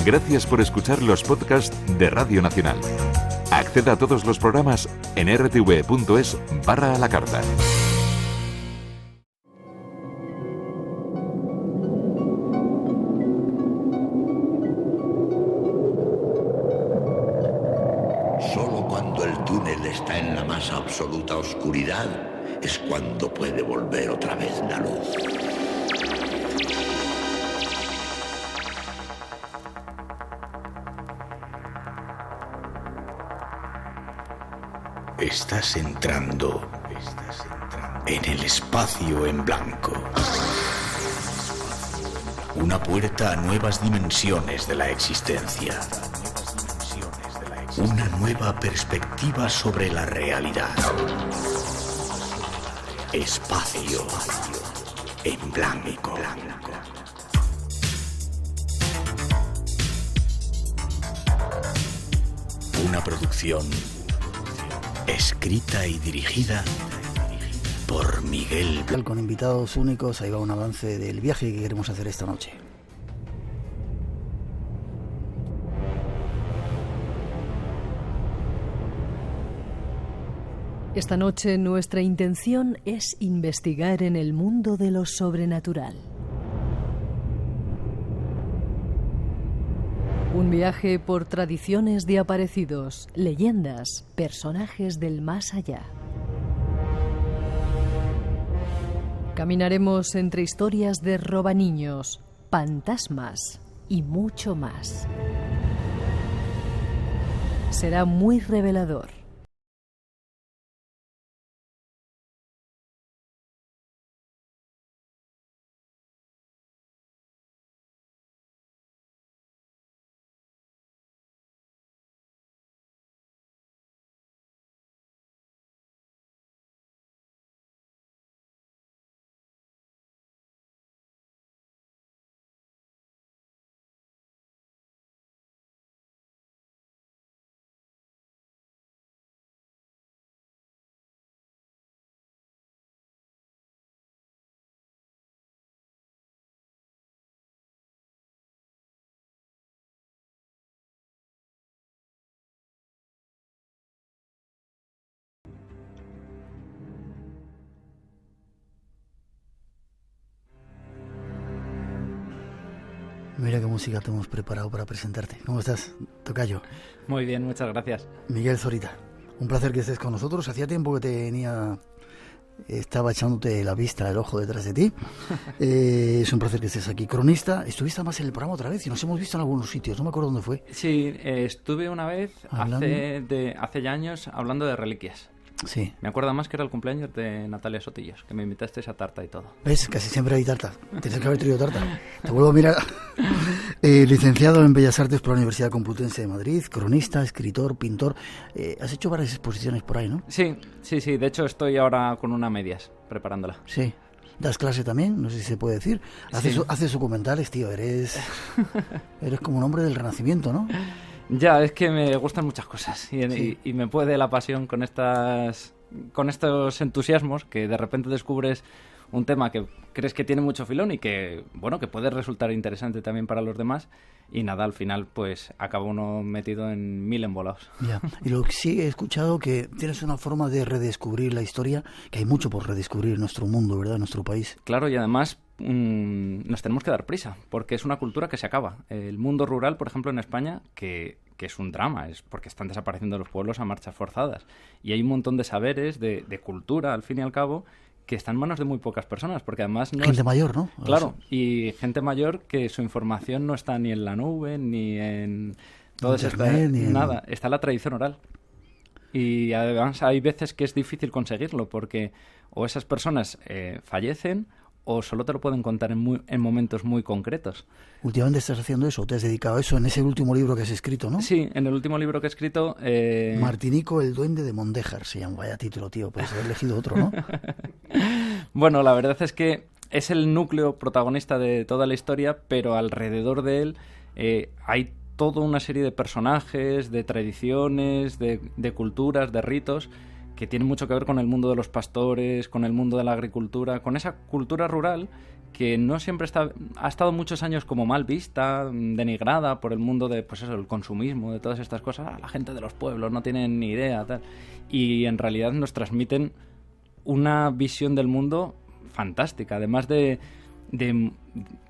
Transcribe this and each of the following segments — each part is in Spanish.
Gracias por escuchar los podcasts de Radio Nacional. Acceda a todos los programas en rtv.es/a la carta. Solo cuando el túnel está en la más absoluta oscuridad es cuando puede volver otra vez la luz. Estás entrando en el espacio en blanco. Una puerta a nuevas dimensiones de la existencia. Una nueva perspectiva sobre la realidad. Espacio en blanco. Una producción escrita y dirigida por Miguel Blanco. Con invitados únicos, ahí va un avance del viaje que queremos hacer esta noche. Esta noche nuestra intención es investigar en el mundo de lo sobrenatural. Un viaje por tradiciones de aparecidos, leyendas, personajes del más allá. Caminaremos entre historias de robaniños, fantasmas y mucho más. Será muy revelador. Mira qué música te hemos preparado para presentarte. ¿Cómo estás, tocayo? Muy bien, muchas gracias. Miguel Zorita, un placer que estés con nosotros. Hacía tiempo que estaba echándote la vista, el ojo detrás de ti. Es un placer que estés aquí. Cronista, estuviste más en el programa otra vez y nos hemos visto en algunos sitios, no me acuerdo dónde fue. Sí, estuve una vez hace ya años hablando de reliquias. Sí. Me acuerdo más que era el cumpleaños de Natalia Sotillos, que me invitaste a tarta y todo. ¿Ves? Casi siempre hay tarta. Tienes que haber traído tarta. Te vuelvo a mirar. Licenciado en Bellas Artes por la Universidad Complutense de Madrid, cronista, escritor, pintor. Has hecho varias exposiciones por ahí, ¿no? Sí. De hecho, estoy ahora con una medias, preparándola. Sí. ¿Das clase también? No sé si se puede decir. Haces documentales, tío. Eres como un hombre del Renacimiento, ¿no? Ya, es que me gustan muchas cosas y me puede la pasión con estos entusiasmos que de repente descubres un tema que crees que tiene mucho filón y que, bueno, que puede resultar interesante también para los demás y nada, al final pues acaba uno metido en 1000 embolados. Ya. Y lo que sí he escuchado que tienes una forma de redescubrir la historia, que hay mucho por redescubrir en nuestro mundo, ¿verdad? En nuestro país. Claro, y además nos tenemos que dar prisa, porque es una cultura que se acaba. El mundo rural, por ejemplo, en España, que es un drama, es porque están desapareciendo los pueblos a marchas forzadas. Y hay un montón de saberes, de cultura, al fin y al cabo, que está en manos de muy pocas personas, porque además gente mayor, ¿no? Claro, y gente mayor que su información no está ni en la nube, ni en todo eso, nada, está en la tradición oral. Y además hay veces que es difícil conseguirlo, porque o esas personas fallecen o solo te lo pueden contar en momentos muy concretos. ¿Últimamente estás haciendo eso? ¿Te has dedicado a eso en ese último libro que has escrito, no? Sí, en el último libro que he escrito... Martinico, el duende de Mondéjar se llama. Vaya título, tío. Puedes haber elegido otro, ¿no? Bueno, la verdad es que es el núcleo protagonista de toda la historia, pero alrededor de él hay toda una serie de personajes, de tradiciones, de culturas, de ritos, que tienen mucho que ver con el mundo de los pastores, con el mundo de la agricultura, con esa cultura rural que no siempre ha estado muchos años como mal vista, denigrada por el mundo de, pues eso, el consumismo, de todas estas cosas. La gente de los pueblos no tienen ni idea, tal. Y en realidad nos transmiten una visión del mundo fantástica, además de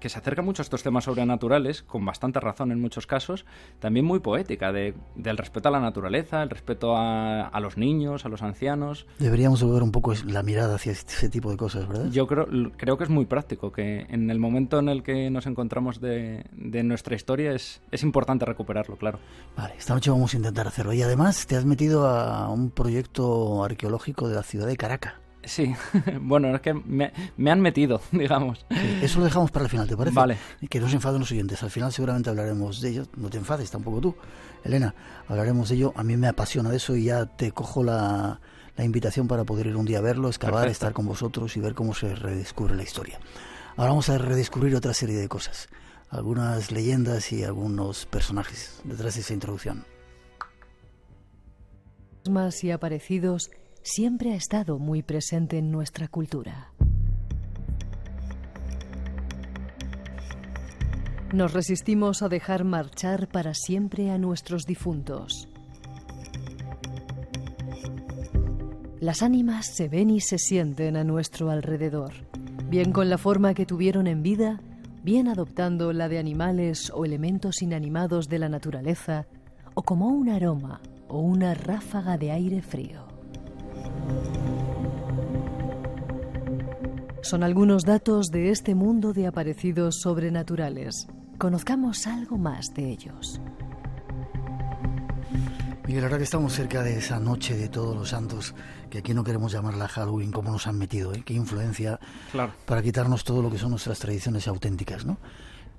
que se acerca mucho a estos temas sobrenaturales, con bastante razón en muchos casos, también muy poética, del respeto a la naturaleza, el respeto a los niños, a los ancianos. Deberíamos volver un poco la mirada hacia ese tipo de cosas, ¿verdad? Yo creo que es muy práctico, que en el momento en el que nos encontramos de nuestra historia es importante recuperarlo, claro. Vale, esta noche vamos a intentar hacerlo. Y además te has metido a un proyecto arqueológico de la ciudad de Caracas. Sí, bueno, es que me han metido, digamos. Sí, eso lo dejamos para el final, ¿te parece? Vale. Que no se enfaden los oyentes. Al final seguramente hablaremos de ello. No te enfades tampoco tú, Elena. Hablaremos de ello. A mí me apasiona eso y ya te cojo la invitación para poder ir un día a verlo, excavar, Perfecto. Estar con vosotros y ver cómo se redescubre la historia. Ahora vamos a redescubrir otra serie de cosas. Algunas leyendas y algunos personajes detrás de esa introducción. Fantasmas y aparecidos siempre ha estado muy presente en nuestra cultura. Nos resistimos a dejar marchar para siempre a nuestros difuntos. Las ánimas se ven y se sienten a nuestro alrededor, bien con la forma que tuvieron en vida, bien adoptando la de animales o elementos inanimados de la naturaleza, o como un aroma o una ráfaga de aire frío. Son algunos datos de este mundo de aparecidos sobrenaturales. Conozcamos algo más de ellos. Miguel, ahora que estamos cerca de esa noche de Todos los Santos, que aquí no queremos llamarla Halloween, cómo nos han metido, qué influencia, claro, para quitarnos todo lo que son nuestras tradiciones auténticas, ¿no?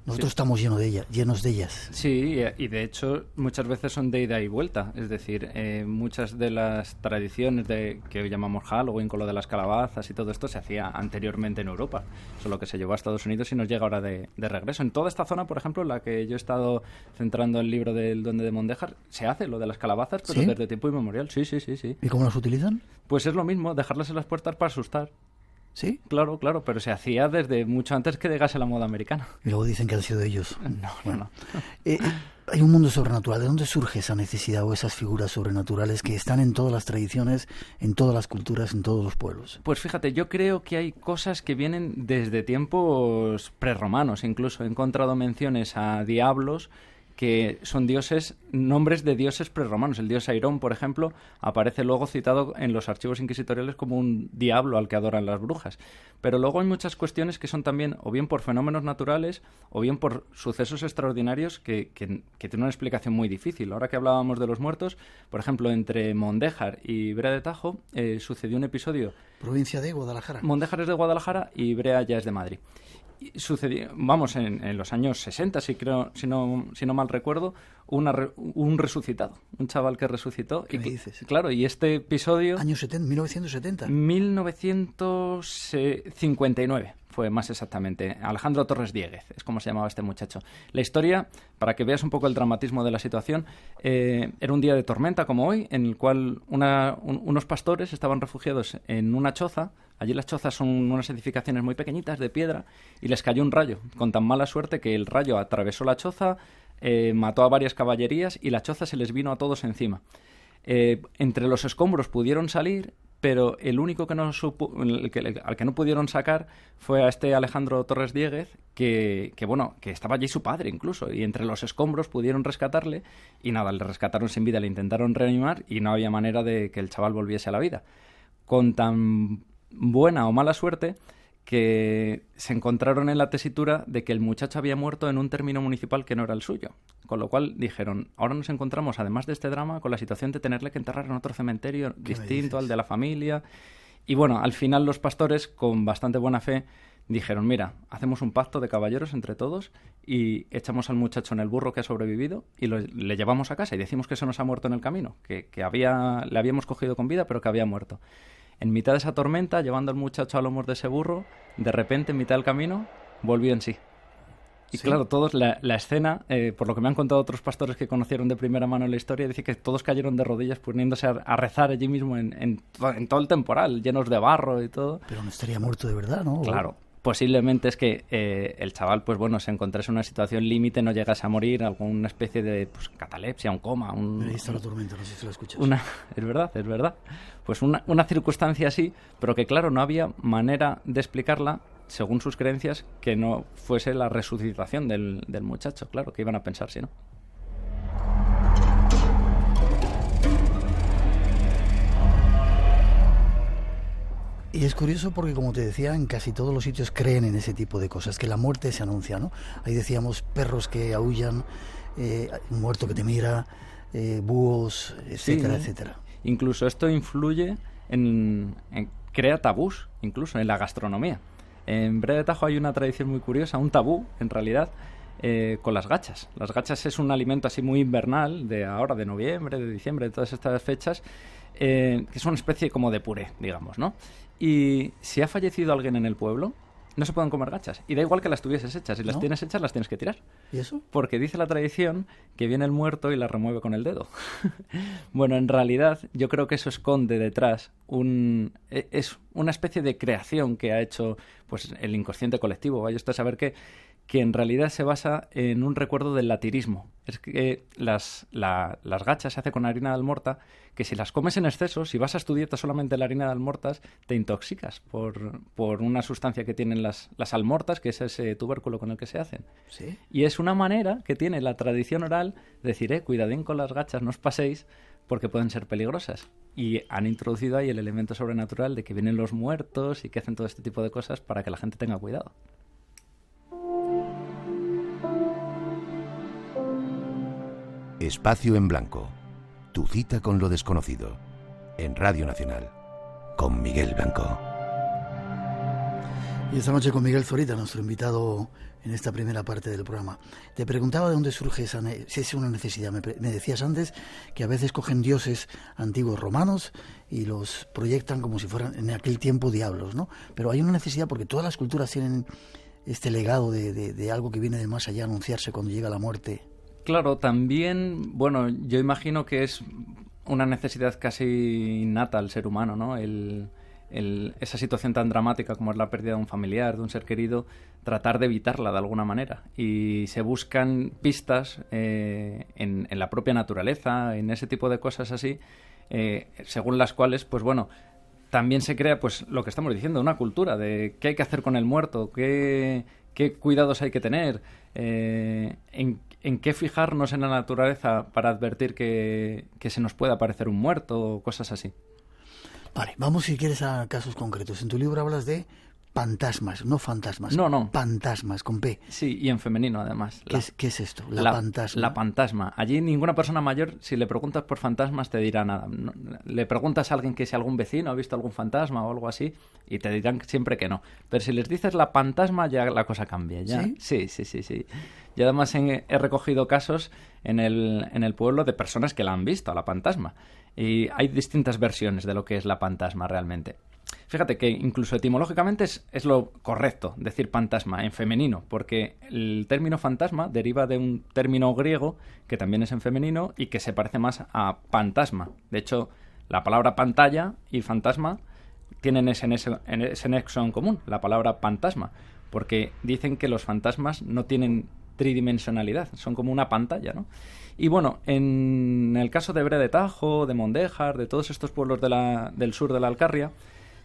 Nosotros estamos llenos de ellas. Sí, y de hecho muchas veces son de ida y vuelta. Es decir, muchas de las tradiciones que hoy llamamos Halloween, con lo de las calabazas y todo esto, se hacía anteriormente en Europa. Solo que se llevó a Estados Unidos y nos llega ahora de regreso. En toda esta zona, por ejemplo, en la que yo he estado centrando el libro del Duende de Mondéjar, se hace lo de las calabazas, pero ¿sí? Desde tiempo inmemorial. Sí. ¿Y cómo las utilizan? Pues es lo mismo, dejarlas en las puertas para asustar. ¿Sí? Claro, pero se hacía desde mucho antes que llegase la moda americana. Y luego dicen que han sido ellos. No. Hay un mundo sobrenatural. ¿De dónde surge esa necesidad o esas figuras sobrenaturales que están en todas las tradiciones, en todas las culturas, en todos los pueblos? Pues fíjate, yo creo que hay cosas que vienen desde tiempos prerromanos. Incluso he encontrado menciones a diablos que son nombres de dioses prerromanos. El dios Airón, por ejemplo, aparece luego citado en los archivos inquisitoriales como un diablo al que adoran las brujas. Pero luego hay muchas cuestiones que son también o bien por fenómenos naturales o bien por sucesos extraordinarios que tienen una explicación muy difícil. Ahora que hablábamos de los muertos, por ejemplo, entre Mondéjar y Brea de Tajo sucedió un episodio. Provincia de Guadalajara. Mondéjar es de Guadalajara y Brea ya es de Madrid. Sucedió, en los años 60, si no mal recuerdo, un resucitado, un chaval que resucitó. ¿Qué me dices? Claro, y este episodio... ¿Años 70? ¿1970? 1959 fue más exactamente. Alejandro Torres Dieguez, es como se llamaba este muchacho. La historia, para que veas un poco el dramatismo de la situación, era un día de tormenta como hoy, en el cual unos pastores estaban refugiados en una choza. Allí las chozas son unas edificaciones muy pequeñitas de piedra y les cayó un rayo, con tan mala suerte que el rayo atravesó la choza, mató a varias caballerías y la choza se les vino a todos encima. Entre los escombros pudieron salir, pero el único que al que no pudieron sacar fue a este Alejandro Torres Dieguez, que estaba allí su padre incluso, y entre los escombros pudieron rescatarle, y nada, le rescataron sin vida, le intentaron reanimar y no había manera de que el chaval volviese a la vida. Con tan buena o mala suerte que se encontraron en la tesitura de que el muchacho había muerto en un término municipal que no era el suyo. Con lo cual dijeron, ahora nos encontramos, además de este drama, con la situación de tenerle que enterrar en otro cementerio distinto al de la familia. Y bueno, al final los pastores, con bastante buena fe, dijeron, mira, hacemos un pacto de caballeros entre todos y echamos al muchacho en el burro que ha sobrevivido y le llevamos a casa y decimos que se nos ha muerto en el camino, que le habíamos cogido con vida pero que había muerto. En mitad de esa tormenta, llevando al muchacho a lomos de ese burro, de repente, en mitad del camino, volvió en sí. Y claro, todos, la escena, por lo que me han contado otros pastores que conocieron de primera mano la historia, dice que todos cayeron de rodillas poniéndose a rezar allí mismo en todo el temporal, llenos de barro y todo. Pero no estaría muerto de verdad, ¿no? Claro. posiblemente es que el chaval, pues bueno, se encontrase en una situación límite, no llegase a morir, alguna especie de catalepsia, un coma. Ahí está la tormenta, no sé si la escuchas. Es verdad. Pues una circunstancia así, pero que claro, no había manera de explicarla, según sus creencias, que no fuese la resucitación del muchacho. Claro, que iban a pensar si no. Y es curioso porque, como te decía, en casi todos los sitios creen en ese tipo de cosas, que la muerte se anuncia, ¿no? Ahí decíamos perros que aúllan, un muerto que te mira, búhos, etcétera, sí, etcétera. Incluso esto influye crea tabús, incluso en la gastronomía. En Breda de Tajo hay una tradición muy curiosa, un tabú, en realidad, con las gachas. Las gachas es un alimento así muy invernal, de ahora, de noviembre, de diciembre, de todas estas fechas, que es una especie como de puré, digamos, ¿no? Y si ha fallecido alguien en el pueblo, no se pueden comer gachas. Y da igual que las tuvieses hechas. Si las tienes hechas, las tienes que tirar. ¿Y eso? Porque dice la tradición que viene el muerto y las remueve con el dedo. Bueno, en realidad, yo creo que eso esconde detrás es una especie de creación que ha hecho pues el inconsciente colectivo. Vaya usted a saber que en realidad se basa en un recuerdo del latirismo. Es que las gachas se hace con harina de almorta, que si las comes en exceso, si basas tu dieta solamente en la harina de almortas, te intoxicas por una sustancia que tienen las almortas, que es ese tubérculo con el que se hacen. ¿Sí? Y es una manera que tiene la tradición oral de decir, cuidadín con las gachas, no os paséis, porque pueden ser peligrosas. Y han introducido ahí el elemento sobrenatural de que vienen los muertos y que hacen todo este tipo de cosas para que la gente tenga cuidado. Espacio en Blanco. Tu cita con lo desconocido. En Radio Nacional. Con Miguel Blanco. Y esta noche con Miguel Zorita, nuestro invitado en esta primera parte del programa. Te preguntaba de dónde surge si es una necesidad. Me decías antes que a veces cogen dioses antiguos romanos y los proyectan como si fueran en aquel tiempo diablos, ¿no? Pero hay una necesidad porque todas las culturas tienen este legado de algo que viene del más allá, anunciarse cuando llega la muerte. Claro, también, bueno, yo imagino que es una necesidad casi innata al ser humano, ¿no? Esa situación tan dramática como es la pérdida de un familiar, de un ser querido, tratar de evitarla de alguna manera. Y se buscan pistas en la propia naturaleza, en ese tipo de cosas así, según las cuales, pues bueno, también se crea pues lo que estamos diciendo, una cultura de qué hay que hacer con el muerto, qué cuidados hay que tener, en qué fijarnos en la naturaleza para advertir que se nos puede aparecer un muerto o cosas así. Vale, vamos si quieres a casos concretos. En tu libro hablas de fantasmas, no fantasmas. No. Fantasmas, con P. Sí, y en femenino además. ¿Qué es esto? La fantasma. La fantasma. Allí ninguna persona mayor, si le preguntas por fantasmas, te dirá nada. No, le preguntas a alguien que si algún vecino ha visto algún fantasma o algo así, y te dirán siempre que no. Pero si les dices la fantasma, ya la cosa cambia. ¿Ya? ¿Sí? Sí. Yo además he recogido casos en el pueblo de personas que la han visto, a la fantasma. Y hay distintas versiones de lo que es la fantasma realmente. Fíjate que incluso etimológicamente es lo correcto decir fantasma en femenino, porque el término fantasma deriva de un término griego que también es en femenino y que se parece más a fantasma. De hecho, la palabra pantalla y fantasma tienen ese nexo en común, la palabra fantasma, porque dicen que los fantasmas no tienen tridimensionalidad, son como una pantalla, ¿no? Y bueno, en el caso de Breda de Tajo, de Mondéjar, de todos estos pueblos del sur de la Alcarria,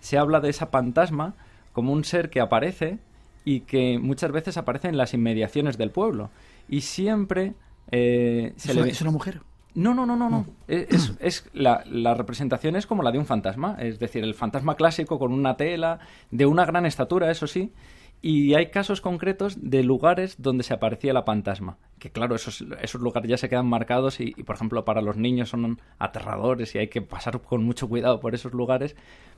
se habla de esa fantasma como un ser que aparece y que muchas veces aparece en las inmediaciones del pueblo. Y siempre ¿Es una mujer? No. La representación es como la de un fantasma, es decir, el fantasma clásico con una tela, de una gran estatura, eso sí. Y hay casos concretos de lugares donde se aparecía la fantasma. Que claro, esos lugares ya se quedan marcados y, por ejemplo, para los niños son aterradores y hay que pasar con mucho cuidado por esos lugares.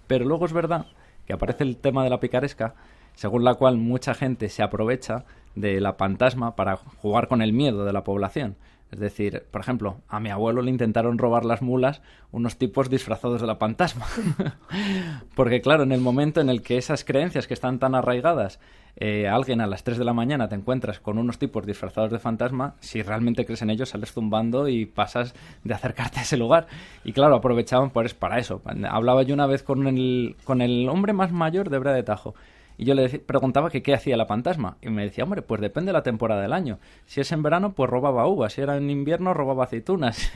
Pero luego es verdad que aparece el tema de la picaresca, según la cual mucha gente se aprovecha de la fantasma para jugar con el miedo de la población. Es decir, por ejemplo, a mi abuelo le intentaron robar las mulas unos tipos disfrazados de la fantasma. Porque claro, en el momento en el que esas creencias que están tan arraigadas, alguien a las 3 de la mañana te encuentras con unos tipos disfrazados de fantasma, si realmente crees en ellos sales zumbando y pasas de acercarte a ese lugar. Y claro, aprovechaban para eso. Hablaba yo una vez con el hombre más mayor de Breda de Tajo Y yo le preguntaba que qué hacía la fantasma. Y me decía, hombre, pues depende de la temporada del año. Si es en verano, pues robaba uvas. Si era en invierno, robaba aceitunas.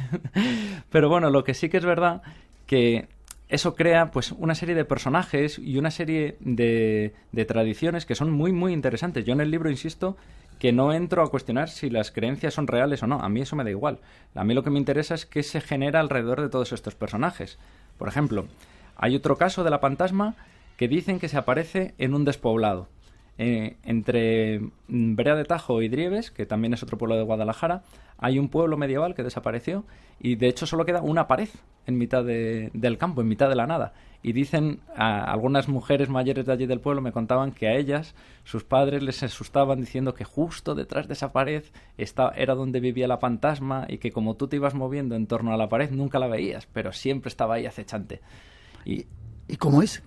Pero bueno, lo que sí que es verdad que eso crea pues una serie de personajes y una serie de tradiciones que son muy, muy interesantes. Yo en el libro insisto que no entro a cuestionar si las creencias son reales o no. A mí eso me da igual. A mí lo que me interesa es qué se genera alrededor de todos estos personajes. Por ejemplo, hay otro caso de la fantasma que dicen que se aparece en un despoblado. Entre Brea de Tajo y Drieves, que también es otro pueblo de Guadalajara, hay un pueblo medieval que desapareció y de hecho solo queda una pared en mitad del campo, en mitad de la nada. Y dicen, algunas mujeres mayores de allí del pueblo me contaban que a ellas, sus padres les asustaban diciendo que justo detrás de esa pared era donde vivía la fantasma y que como tú te ibas moviendo en torno a la pared nunca la veías, pero siempre estaba ahí acechante. ¿Y cómo es?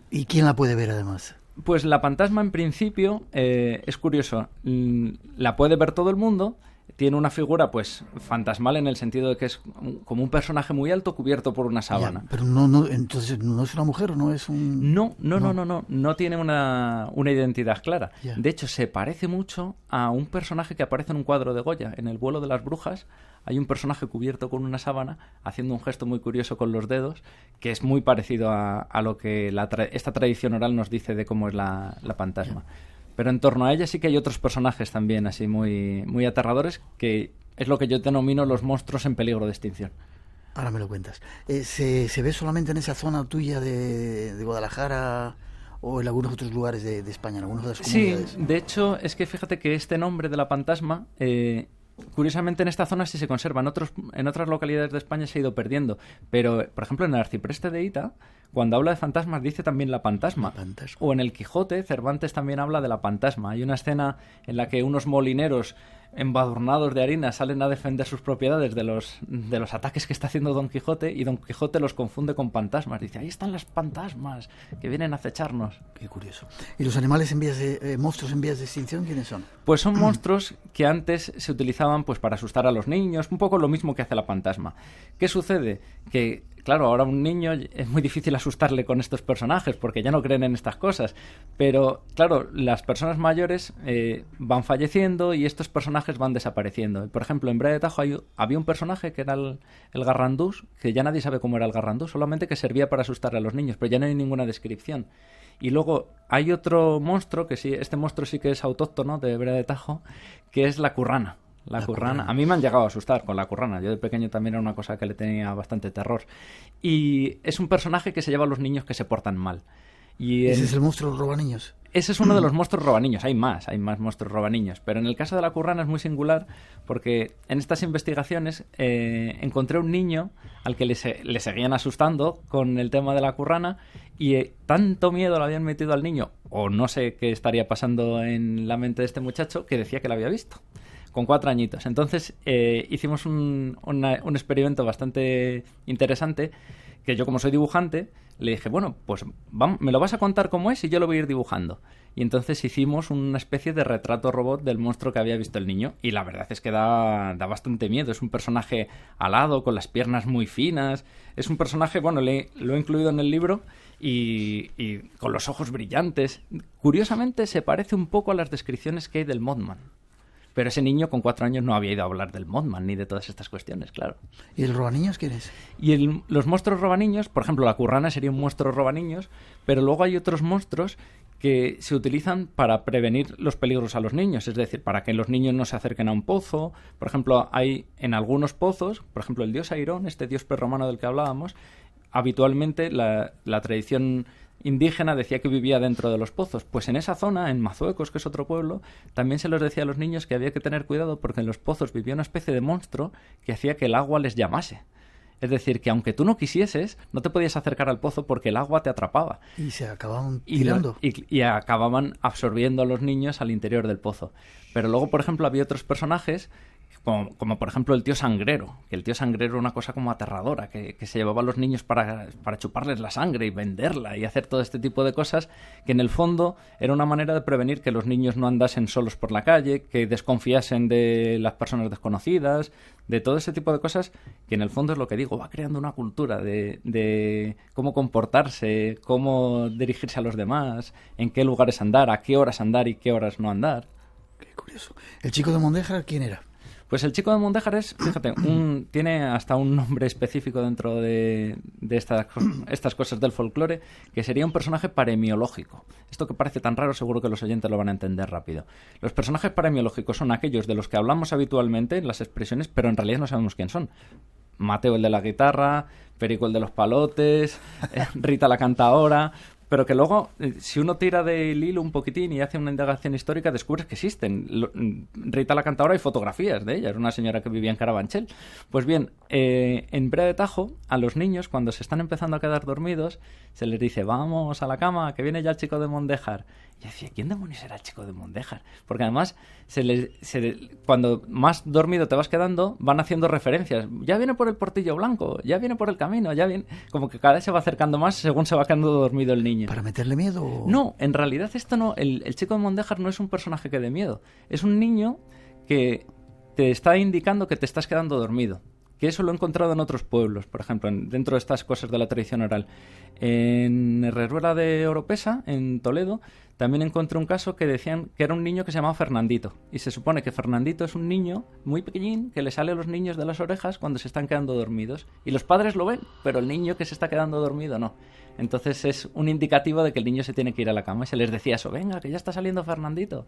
¿Y quién la puede ver además? Pues la fantasma en principio es curioso, la puede ver todo el mundo. Tiene una figura pues fantasmal en el sentido de que es como un personaje muy alto cubierto por una sábana. Ya, pero no, entonces no es una mujer o no es un... No tiene una identidad clara. Ya. De hecho, se parece mucho a un personaje que aparece en un cuadro de Goya. En El vuelo de las brujas hay un personaje cubierto con una sábana haciendo un gesto muy curioso con los dedos que es muy parecido a lo que esta tradición oral nos dice de cómo es la fantasma. Ya. Pero en torno a ella sí que hay otros personajes también así muy, muy aterradores, que es lo que yo denomino los monstruos en peligro de extinción. Ahora me lo cuentas. ¿Se ve solamente en esa zona tuya de Guadalajara o en algunos otros lugares de España, en algunas otras comunidades? Sí, de hecho es que fíjate que este nombre de la fantasma... curiosamente en esta zona sí se conserva, en otras localidades de España se ha ido perdiendo, pero por ejemplo en el Arcipreste de Ita, cuando habla de fantasmas dice también la fantasma. O en el Quijote, Cervantes también habla de la fantasma. Hay una escena en la que unos molineros embadurnados de harina salen a defender sus propiedades de los ataques que está haciendo Don Quijote, y Don Quijote los confunde con fantasmas. Dice, ahí están las fantasmas que vienen a acecharnos. Qué curioso. ¿Y los animales monstruos en vías de extinción quiénes son? Pues son monstruos que antes se utilizaban pues para asustar a los niños, un poco lo mismo que hace la fantasma. ¿Qué sucede? Que claro, ahora un niño es muy difícil asustarle con estos personajes porque ya no creen en estas cosas. Pero, claro, las personas mayores van falleciendo y estos personajes van desapareciendo. Por ejemplo, en Brea de Tajo había un personaje que era el garrandús, que ya nadie sabe cómo era el garrandús, solamente que servía para asustar a los niños, pero ya no hay ninguna descripción. Y luego hay otro monstruo, que sí, este monstruo sí que es autóctono de Brea de Tajo, que es la currana. La currana. A mí me han llegado a asustar con la currana. Yo de pequeño también era una cosa que le tenía bastante terror. Y es un personaje que se lleva a los niños que se portan mal. ¿Ese es el monstruo robaniños? Ese es uno de los monstruos robaniños. Hay más monstruos robaniños. Pero en el caso de la currana es muy singular porque en estas investigaciones encontré un niño al que le seguían asustando con el tema de la currana y tanto miedo le habían metido al niño, o no sé qué estaría pasando en la mente de este muchacho, que decía que la había visto. Con 4 añitos. Entonces hicimos un experimento bastante interesante, que yo como soy dibujante le dije, bueno, pues me lo vas a contar cómo es y yo lo voy a ir dibujando. Y entonces hicimos una especie de retrato robot del monstruo que había visto el niño y la verdad es que da bastante miedo. Es un personaje alado, con las piernas muy finas. Es un personaje, bueno, lo he incluido en el libro y con los ojos brillantes. Curiosamente se parece un poco a las descripciones que hay del Mothman. Pero ese niño con 4 años no había ido a hablar del Mothman ni de todas estas cuestiones, claro. ¿Y el robaniños quién es? Y los monstruos robaniños, por ejemplo, la currana sería un monstruo robaniños, pero luego hay otros monstruos que se utilizan para prevenir los peligros a los niños, es decir, para que los niños no se acerquen a un pozo. Por ejemplo, hay en algunos pozos, por ejemplo, el dios Airón, este dios prerromano del que hablábamos, habitualmente la tradición indígena decía que vivía dentro de los pozos. Pues en esa zona, en Mazuecos, que es otro pueblo, también se les decía a los niños que había que tener cuidado porque en los pozos vivía una especie de monstruo que hacía que el agua les llamase. Es decir, que aunque tú no quisieses, no te podías acercar al pozo porque el agua te atrapaba. Y se acababan tirando. Y acababan absorbiendo a los niños al interior del pozo. Pero luego, por ejemplo, había otros personajes Como por ejemplo el tío sangrero, que el tío sangrero era una cosa como aterradora, que se llevaba a los niños para chuparles la sangre y venderla y hacer todo este tipo de cosas, que en el fondo era una manera de prevenir que los niños no andasen solos por la calle, que desconfiasen de las personas desconocidas, de todo ese tipo de cosas, que en el fondo es lo que digo, va creando una cultura de cómo comportarse, cómo dirigirse a los demás, en qué lugares andar, a qué horas andar y qué horas no andar. Qué curioso. ¿El chico de Mondéjar quién era? Pues el chico de Mondéjar es, fíjate, tiene hasta un nombre específico dentro de estas cosas del folclore, que sería un personaje paremiológico. Esto que parece tan raro, seguro que los oyentes lo van a entender rápido. Los personajes paremiológicos son aquellos de los que hablamos habitualmente en las expresiones, pero en realidad no sabemos quién son. Mateo el de la guitarra, Perico el de los palotes, Rita la cantaora... Pero que luego, si uno tira del hilo un poquitín y hace una indagación histórica, descubres que existen. Rita la cantaora, hay fotografías de ella, era una señora que vivía en Carabanchel. Pues bien, en Brea de Tajo, a los niños, cuando se están empezando a quedar dormidos, se les dice, vamos a la cama, que viene ya el chico de Mondéjar. Y yo decía, ¿quién demonios era el chico de Mondéjar? Porque además, cuando más dormido te vas quedando, van haciendo referencias. Ya viene por el portillo blanco, ya viene por el camino, ya viene... Como que cada vez se va acercando más según se va quedando dormido el niño. ¿Para meterle miedo? No, en realidad esto no... El chico de Mondéjar no es un personaje que dé miedo. Es un niño que te está indicando que te estás quedando dormido. Que eso lo he encontrado en otros pueblos, por ejemplo, dentro de estas cosas de la tradición oral. En Herreruela de Oropesa, en Toledo, también encontré un caso que decían que era un niño que se llamaba Fernandito. Y se supone que Fernandito es un niño muy pequeñín que le sale a los niños de las orejas cuando se están quedando dormidos. Y los padres lo ven, pero el niño que se está quedando dormido no. Entonces es un indicativo de que el niño se tiene que ir a la cama. Y se les decía eso, venga, que ya está saliendo Fernandito.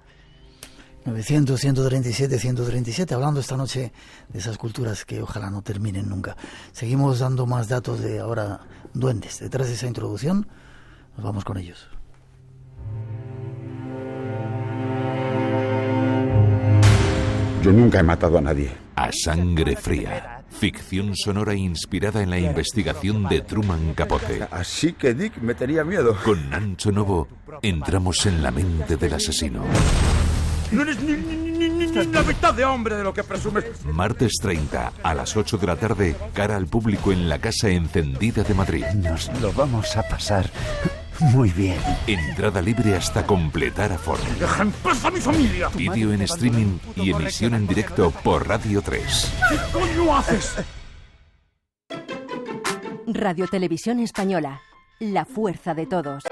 900, 137, 137, hablando esta noche de esas culturas que ojalá no terminen nunca. Seguimos dando más datos de ahora duendes. Detrás de esa introducción, nos vamos con ellos. Yo nunca he matado a nadie. A sangre fría. Ficción sonora inspirada en la investigación de Truman Capote. Así que Dick me tenía miedo. Con Nacho Novo entramos en la mente del asesino. No eres ni la mitad de hombre de lo que presumes. Martes 30, a las 8 de la tarde, cara al público en la Casa Encendida de Madrid. Nos lo vamos a pasar muy bien. Entrada libre hasta completar aforo. ¡Deja en paz a mi familia! Vídeo en streaming y emisión en directo por Radio 3. ¿Qué coño haces? Radio Televisión Española. La fuerza de todos.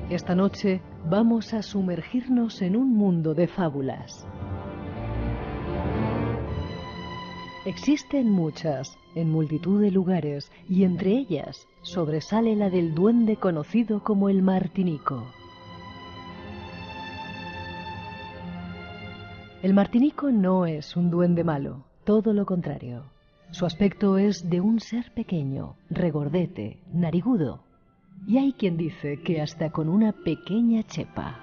Esta noche vamos a sumergirnos en un mundo de fábulas. Existen muchas, en multitud de lugares, y entre ellas sobresale la del duende conocido como el Martinico. El Martinico no es un duende malo, todo lo contrario. Su aspecto es de un ser pequeño, regordete, narigudo. Y hay quien dice que hasta con una pequeña chepa.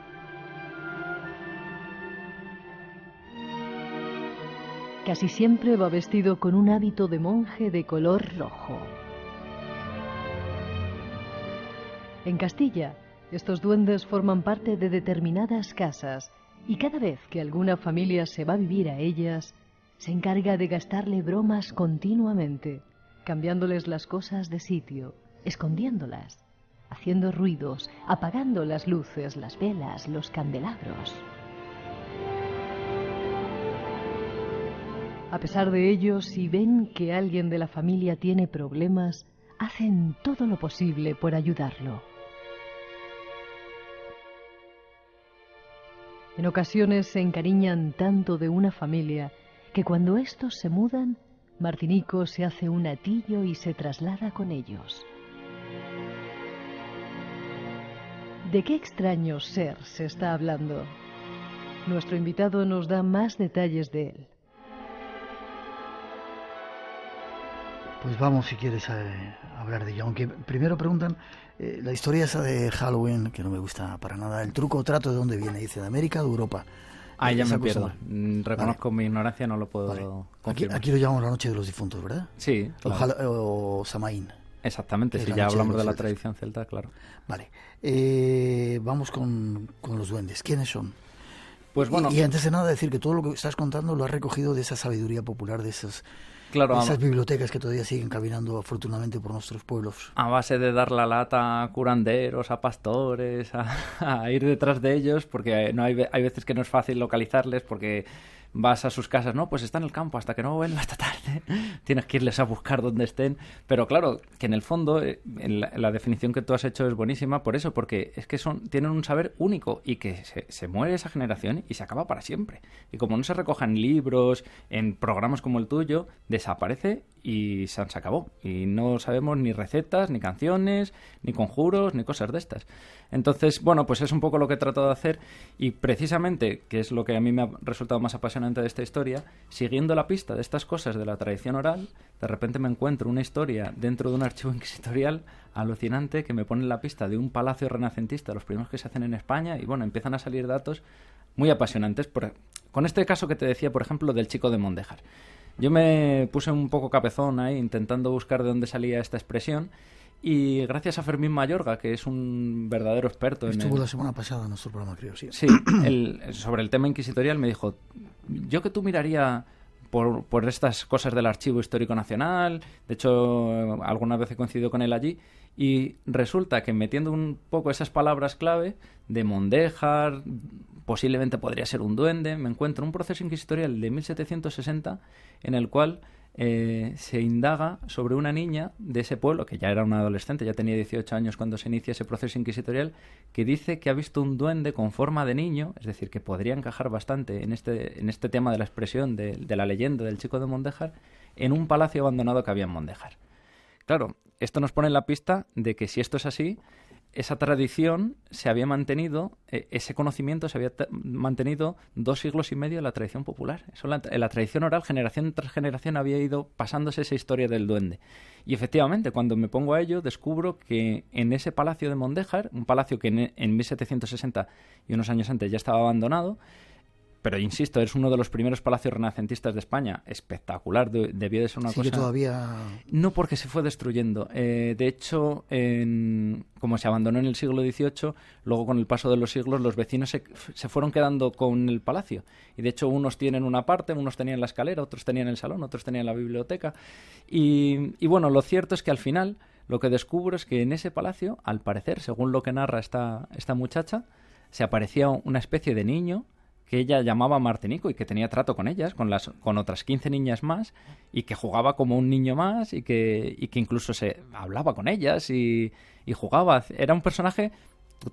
Casi siempre va vestido con un hábito de monje de color rojo. En Castilla, estos duendes forman parte de determinadas casas y cada vez que alguna familia se va a vivir a ellas, se encarga de gastarle bromas continuamente, cambiándoles las cosas de sitio, escondiéndolas, haciendo ruidos, apagando las luces, las velas, los candelabros. A pesar de ello, si ven que alguien de la familia tiene problemas, hacen todo lo posible por ayudarlo. En ocasiones se encariñan tanto de una familia que cuando estos se mudan, Martinico se hace un atillo y se traslada con ellos. ¿De qué extraño ser se está hablando? Nuestro invitado nos da más detalles de él. Pues vamos, si quieres, a hablar de ello. Aunque primero preguntan, la historia esa de Halloween, que no me gusta para nada. El truco o trato, ¿de dónde viene? Dice, ¿de América o de Europa? Ah, ya me pierdo. Reconozco mi ignorancia, no lo puedo confirmar. Aquí lo llamamos la noche de los difuntos, ¿verdad? Sí, claro. O Samaín. Exactamente, si ya hablamos de la tradición celta, claro. Vale, vamos con los duendes. ¿Quiénes son? Pues bueno, y antes de nada decir que todo lo que estás contando lo has recogido de esa sabiduría popular, de esas bibliotecas que todavía siguen caminando afortunadamente por nuestros pueblos. A base de dar la lata a curanderos, a pastores, a ir detrás de ellos, porque no hay veces que no es fácil localizarles, porque vas a sus casas, no, pues está en el campo hasta que no vuelva esta tarde. Tienes que irles a buscar donde estén. Pero claro, que en el fondo, la definición que tú has hecho es buenísima por eso, porque es que tienen un saber único y que se muere esa generación y se acaba para siempre. Y como no se recojan libros, en programas como el tuyo, desaparece y se acabó. Y no sabemos ni recetas, ni canciones, ni conjuros, ni cosas de estas. Entonces, bueno, pues es un poco lo que he tratado de hacer y precisamente, que es lo que a mí me ha resultado más apasionante de esta historia, siguiendo la pista de estas cosas de la tradición oral, de repente me encuentro una historia dentro de un archivo inquisitorial alucinante que me pone en la pista de un palacio renacentista, los primeros que se hacen en España, y bueno, empiezan a salir datos muy apasionantes. Con este caso que te decía, por ejemplo, del chico de Mondéjar. Yo me puse un poco capezón ahí intentando buscar de dónde salía esta expresión y gracias a Fermín Mayorga, que es un verdadero experto Estuvo la semana pasada en nuestro programa, creo, sí. Sí, sobre el tema inquisitorial me dijo, yo que tú miraría por estas cosas del Archivo Histórico Nacional, de hecho alguna vez he coincidido con él allí, y resulta que metiendo un poco esas palabras clave de Mondéjar, posiblemente podría ser un duende, me encuentro un proceso inquisitorial de 1760 en el cual se indaga sobre una niña de ese pueblo, que ya era una adolescente, ya tenía 18 años cuando se inicia ese proceso inquisitorial, que dice que ha visto un duende con forma de niño, es decir, que podría encajar bastante en este tema de la expresión de la leyenda del chico de Mondéjar, en un palacio abandonado que había en Mondéjar. Claro, esto nos pone en la pista de que si esto es así, esa tradición se había mantenido, ese conocimiento se había mantenido 2 siglos y medio en la tradición popular. Eso en la tradición oral, generación tras generación, había ido pasándose esa historia del duende. Y efectivamente, cuando me pongo a ello, descubro que en ese palacio de Mondéjar, un palacio que en 1760 y unos años antes ya estaba abandonado, pero insisto, es uno de los primeros palacios renacentistas de España. Espectacular, debió de ser una cosa... Sí, que todavía... No, porque se fue destruyendo. De hecho, como se abandonó en el siglo XVIII, luego con el paso de los siglos los vecinos se fueron quedando con el palacio. Y de hecho unos tienen una parte, unos tenían la escalera, otros tenían el salón, otros tenían la biblioteca. Y bueno, lo cierto es que al final lo que descubro es que en ese palacio, al parecer, según lo que narra esta muchacha, se aparecía una especie de niño que ella llamaba Martinico y que tenía trato con ellas, con otras 15 niñas más, y que jugaba como un niño más y que incluso se hablaba con ellas y jugaba. Era un personaje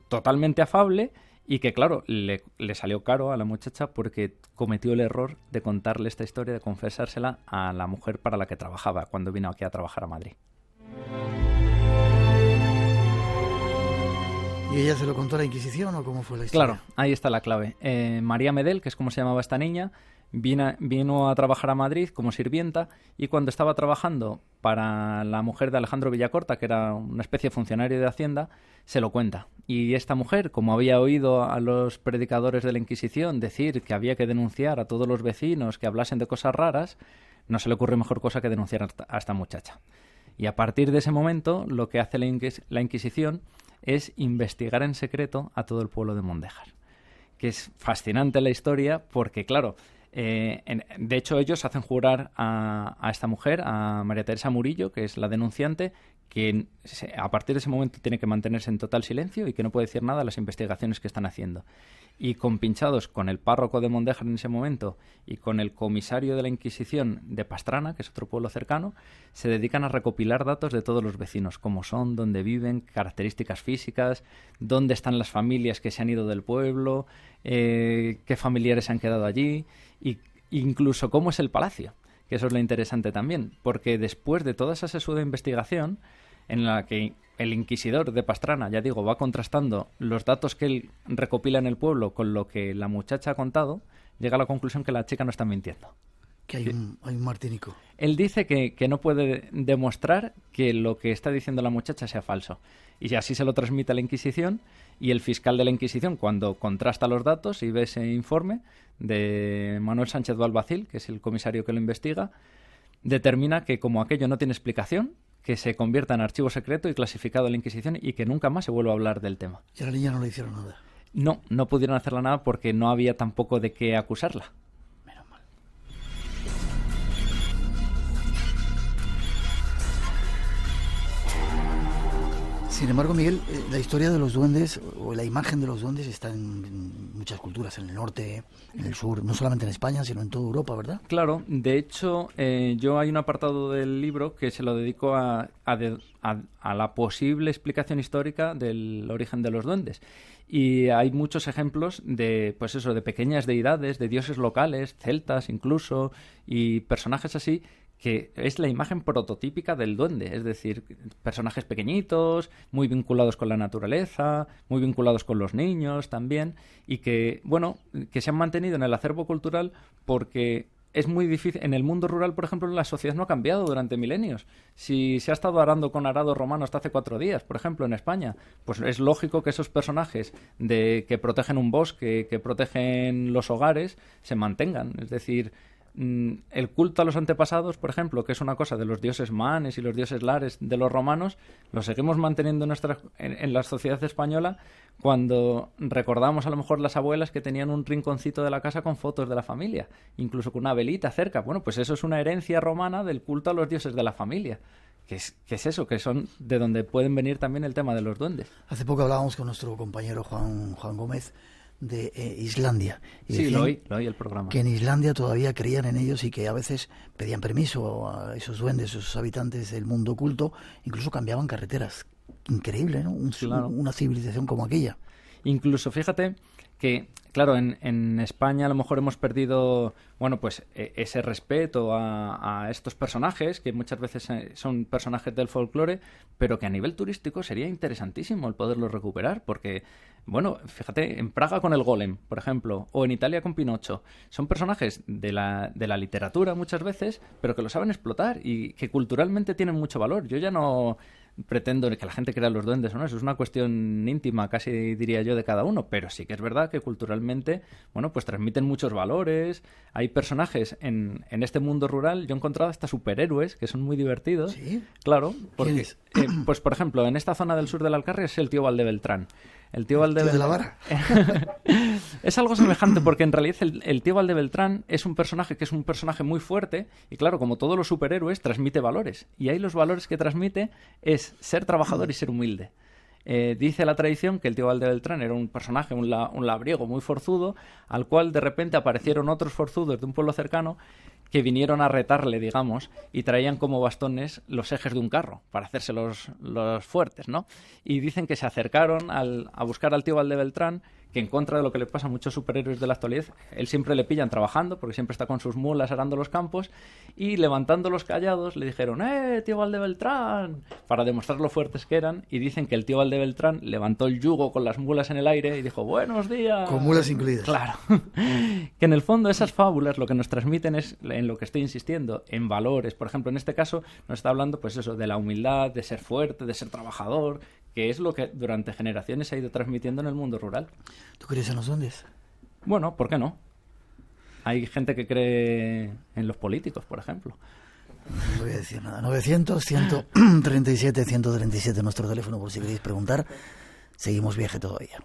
totalmente afable y que, claro, le salió caro a la muchacha porque cometió el error de contarle esta historia, de confesársela a la mujer para la que trabajaba cuando vino aquí a trabajar a Madrid. ¿Y ella se lo contó a la Inquisición o cómo fue la historia? Claro, ahí está la clave. María Medel, que es como se llamaba esta niña, vino a trabajar a Madrid como sirvienta y cuando estaba trabajando para la mujer de Alejandro Villacorta, que era una especie de funcionario de Hacienda, se lo cuenta. Y esta mujer, como había oído a los predicadores de la Inquisición decir que había que denunciar a todos los vecinos que hablasen de cosas raras, no se le ocurre mejor cosa que denunciar a esta muchacha. Y a partir de ese momento, lo que hace la Inquisición es investigar en secreto a todo el pueblo de Mondéjar. Que es fascinante la historia porque, claro, de hecho ellos hacen jurar a esta mujer, a María Teresa Murillo, que es la denunciante, que a partir de ese momento tiene que mantenerse en total silencio y que no puede decir nada de las investigaciones que están haciendo. Y compinchados con el párroco de Mondéjar en ese momento y con el comisario de la Inquisición de Pastrana, que es otro pueblo cercano, se dedican a recopilar datos de todos los vecinos, cómo son, dónde viven, características físicas, dónde están las familias que se han ido del pueblo, qué familiares se han quedado allí, e incluso cómo es el palacio, que eso es lo interesante también, porque después de toda esa sesuda investigación, en la que el inquisidor de Pastrana, ya digo, va contrastando los datos que él recopila en el pueblo con lo que la muchacha ha contado, llega a la conclusión que la chica no está mintiendo. Que hay un Martinico. Él dice que no puede demostrar que lo que está diciendo la muchacha sea falso. Y así se lo transmite a la Inquisición, y el fiscal de la Inquisición, cuando contrasta los datos y ve ese informe de Manuel Sánchez Balbacil, que es el comisario que lo investiga, determina que como aquello no tiene explicación, que se convierta en archivo secreto y clasificado en la Inquisición y que nunca más se vuelva a hablar del tema. ¿Y a la niña no le hicieron nada? No pudieron hacerla nada porque no había tampoco de qué acusarla. Menos mal. Sin embargo, Miguel, la historia de los duendes o la imagen de los duendes está en muchas culturas, en el norte, en el sur, no solamente en España, sino en toda Europa, ¿verdad? Claro, de hecho, yo hay un apartado del libro que se lo dedico a la posible explicación histórica del origen de los duendes. Y hay muchos ejemplos de, pues eso, de pequeñas deidades, de dioses locales, celtas incluso, y personajes así, que es la imagen prototípica del duende, es decir, personajes pequeñitos, muy vinculados con la naturaleza, muy vinculados con los niños también, y que, bueno, que se han mantenido en el acervo cultural porque es muy difícil. En el mundo rural, por ejemplo, la sociedad no ha cambiado durante milenios. Si se ha estado arando con arado romano hasta hace 4 días, por ejemplo, en España, pues es lógico que esos personajes que protegen un bosque, que protegen los hogares, se mantengan. Es decir, el culto a los antepasados, por ejemplo, que es una cosa de los dioses manes y los dioses lares de los romanos, lo seguimos manteniendo en la sociedad española cuando recordamos a lo mejor las abuelas que tenían un rinconcito de la casa con fotos de la familia, incluso con una velita cerca. Bueno, pues eso es una herencia romana del culto a los dioses de la familia. ¿Qué es eso? Que son de donde pueden venir también el tema de los duendes. Hace poco hablábamos con nuestro compañero Juan Gómez de Islandia. Y sí, lo oí el programa. Que en Islandia todavía creían en ellos y que a veces pedían permiso a esos duendes, esos habitantes del mundo oculto, incluso cambiaban carreteras. Increíble, ¿no? Claro. Una civilización como aquella. Incluso, fíjate que, claro, en España a lo mejor hemos perdido, bueno, pues ese respeto a estos personajes, que muchas veces son personajes del folclore, pero que a nivel turístico sería interesantísimo el poderlos recuperar, porque, bueno, fíjate, en Praga con el Golem, por ejemplo, o en Italia con Pinocho, son personajes de la literatura muchas veces, pero que lo saben explotar y que culturalmente tienen mucho valor. Yo ya no pretendo que la gente crea los duendes o no, eso es una cuestión íntima, casi diría yo, de cada uno, pero sí que es verdad que culturalmente, bueno, pues transmiten muchos valores. Hay personajes en este mundo rural, yo he encontrado hasta superhéroes que son muy divertidos. ¿Sí? Claro, porque, pues por ejemplo, en esta zona del sur del Alcarria es el tío Valdebeltrán. El tío Valdebeltrán. ¿De la vara? Es algo semejante porque en realidad el tío Valdebeltrán es un personaje que es un personaje muy fuerte y claro, como todos los superhéroes, transmite valores. Y ahí los valores que transmite es ser trabajador y ser humilde. Dice la tradición que el tío Valdebeltrán era un personaje, un labriego muy forzudo, al cual de repente aparecieron otros forzudos de un pueblo cercano que vinieron a retarle, digamos, y traían como bastones los ejes de un carro para hacerse los fuertes, ¿no? Y dicen que se acercaron a buscar al tío Valdebeltrán, que en contra de lo que le pasa a muchos superhéroes de la actualidad, él siempre le pillan trabajando, porque siempre está con sus mulas arando los campos, y levantando los callados le dijeron, tío Valdebeltrán, para demostrar lo fuertes que eran, y dicen que el tío Valdebeltrán levantó el yugo con las mulas en el aire y dijo, buenos días. Con mulas incluidas. Claro. Que en el fondo esas fábulas lo que nos transmiten es, en lo que estoy insistiendo, en valores. Por ejemplo, en este caso nos está hablando, pues eso, de la humildad, de ser fuerte, de ser trabajador, que es lo que durante generaciones se ha ido transmitiendo en el mundo rural. ¿Tú crees en los duendes? Bueno, ¿por qué no? Hay gente que cree en los políticos, por ejemplo. No voy a decir nada. 900-137-137 nuestro teléfono por si queréis preguntar. Seguimos viaje todavía.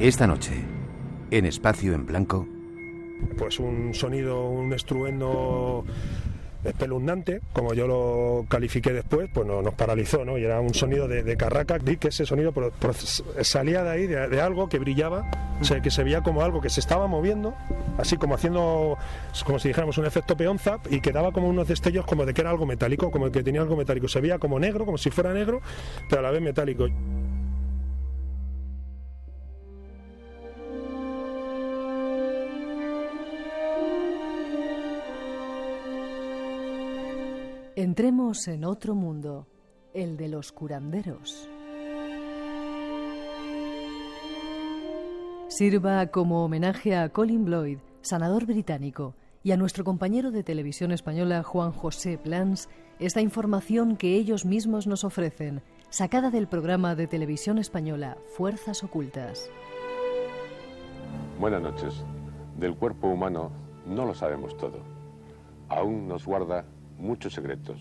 Esta noche, en Espacio en Blanco. Pues un sonido, un estruendo espeluznante, como yo lo califiqué después, pues nos paralizó, ¿no? Y era un sonido de carraca, vi que ese sonido salía de ahí, de algo que brillaba, o sea, que se veía como algo que se estaba moviendo, así como haciendo, como si dijéramos un efecto peonza, y que daba como unos destellos como de que era algo metálico, como que tenía algo metálico, se veía como negro, como si fuera negro, pero a la vez metálico. Entremos en otro mundo, el de los curanderos. Sirva como homenaje a Colin Bloyd, sanador británico, y a nuestro compañero de televisión española Juan José Plans, esta información que ellos mismos nos ofrecen, sacada del programa de televisión española Fuerzas Ocultas. Buenas noches. Del cuerpo humano no lo sabemos todo. aún nos guarda muchos secretos,